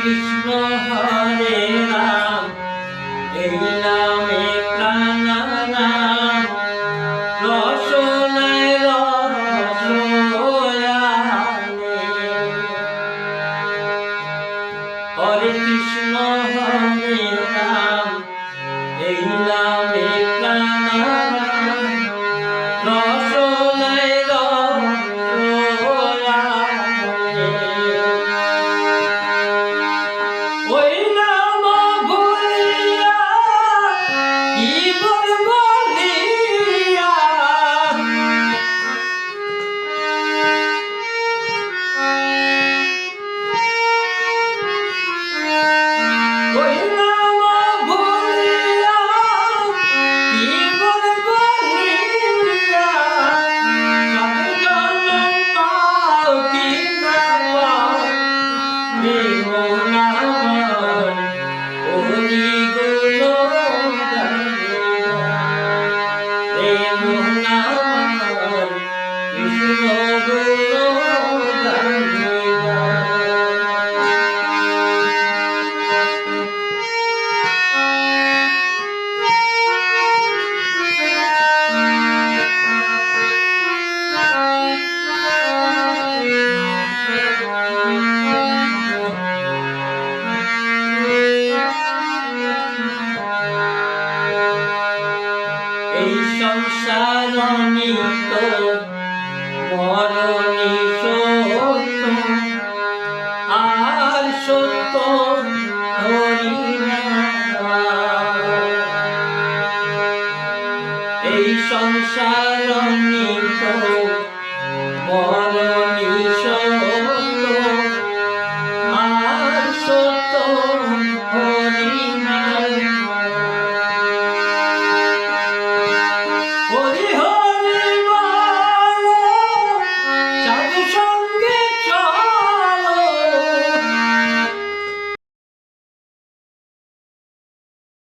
কৃষ্ণ হরে রাম, এই নামে প্রাণারাম, রসনায় রসয়ানে। হরে কৃষ্ণ হরে রাম, এই নামে প্রাণারাম, রসনায় রসয়ানে। ওই নাম ভুলিয়া কি বলবো লিয়া, ওই নাম ভুলিয়া কি বলবো লিয়া, সাথে জন্ম পাও কি না পাও প্রেম নামার, হরি গুণ গাইবা প্রেম নামার, কৃষ্ণ গুণ গাইবা। এই সংসার নিত মর